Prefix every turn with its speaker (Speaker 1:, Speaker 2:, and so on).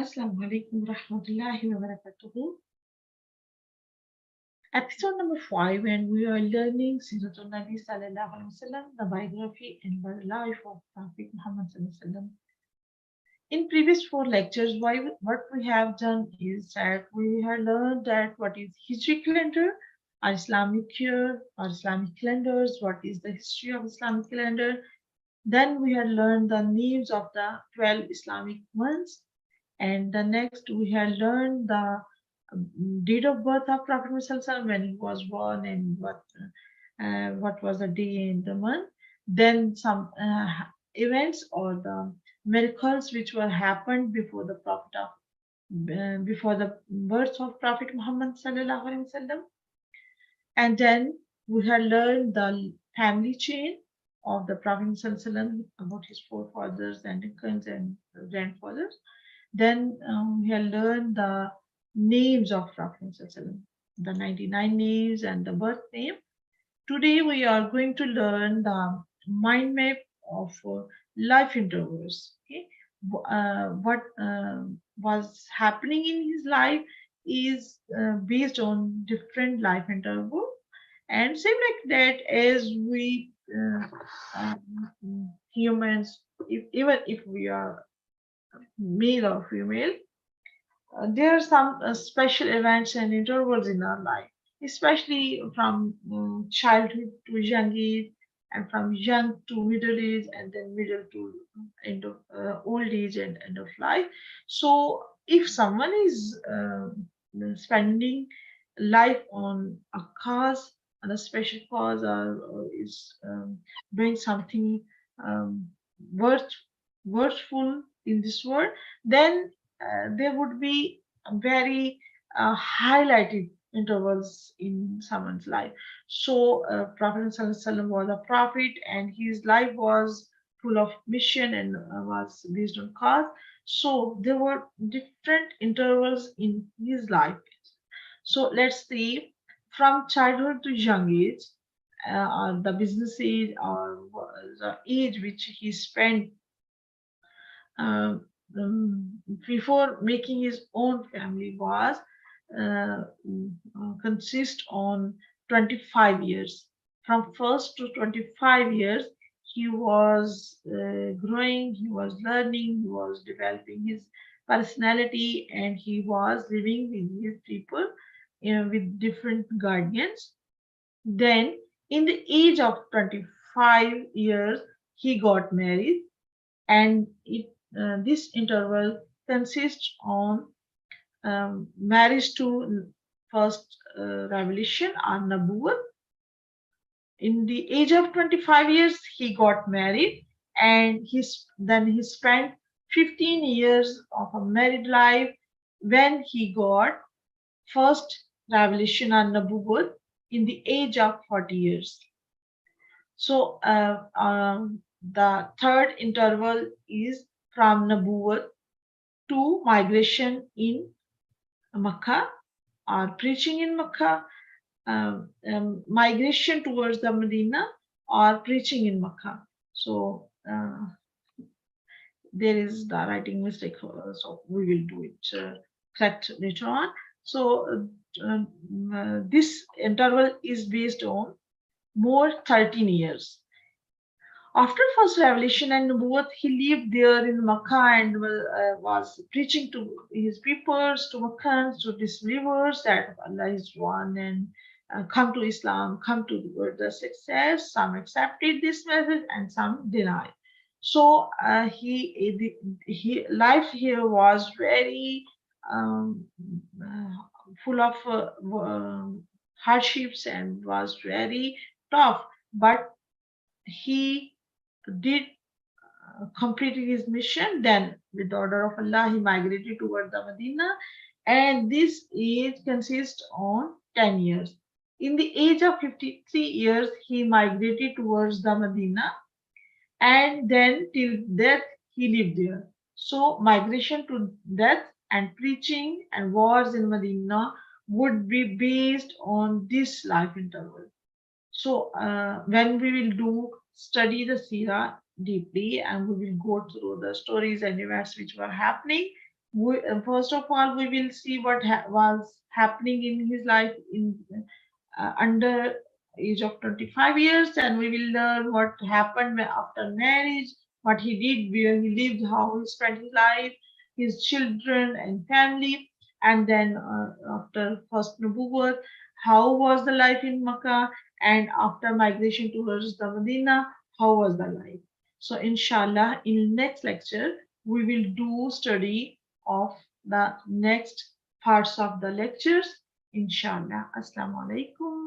Speaker 1: Assalamu alaikum rahmatullahi wa barakatuhu. Episode number 5, and we are learning Seerat-tu-Nabi SAW, the biography and the life of Prophet Muhammad SAW. In previous 4 lectures, what we have done is that we have learned that what is Hijri calendar, our Islamic year, our Islamic calendars, what is the history of Islamic calendar. Then we had learned the names of the 12 Islamic months. And the next, we had learned the date of birth of Prophet Muhammad when he was born and what was the day and the month. Then some events or the miracles which were happened before the birth of Prophet Muhammad sallallahu alaihi wasallam. And then we had learned the family chain of the Prophet sallallahu alaihi wasallam about his forefathers and uncles and grandfathers. Then we have learned the names of Prophet, the 99 names and the birth name. Today we are going to learn the mind map of life intervals. Okay, what was happening in his life is based on different life interval, and same like that as we humans, even if we are male or female, there are some special events and intervals in our life, especially from childhood to young age, and from young to middle age, and then middle to end of old age and end of life. So, if someone is spending life on a cause, on a special cause, or is doing something um, worth worthful in this world, then there would be a very highlighted intervals in someone's life. So, Prophet ﷺ was a prophet, and his life was full of mission and was based on cause. So, there were different intervals in his life. So, let's see, from childhood to young age, the business age or the age which he spent uh, before making his own family was consist on 25 years. From first to 25 years, he was growing, he was learning, he was developing his personality, and he was living with his people, with different guardians. Then, in the age of 25 years, he got married, and this interval consists on marriage to first revelation or Nabuwwat. In the age of 25 years, he got married, and then he spent 15 years of a married life when he got first revelation on Nabuwwat in the age of 40 years. So the third interval is from Nabuwwat to migration in Makkah or preaching in Makkah, migration towards the Medina or preaching in Makkah. So there is the writing mistake, so we will do it correct later on. So this interval is based on more 13 years. After first revelation and Nubuwwat, he lived there in Makkah and was preaching to his peoples, to Makkans, to disbelievers that Allah is one, and come to Islam, come to the success. Some accepted this message and some denied. So he life here was very um, uh, full of hardships and was very tough, but he did completed his mission. Then, with the order of Allah, he migrated toward the Medina, and this age consists on 10 years. In the age of 53 years, he migrated towards the Medina, and then till death he lived there. So, migration to death and preaching and wars in Medina would be based on this life interval. So when we will do study the Sira deeply, and we will go through the stories and events which were happening, First of all, we will see what was happening in his life in under age of 25 years, and we will learn what happened after marriage, what he did, where he lived, how he spent his life, his children and family, and then after first Nubuwwat, how was the life in Makkah, and after migration towards the Medina, how was the life. So inshallah, in next lecture, we will do study of the next parts of the lectures. Inshallah. Assalamu alaikum.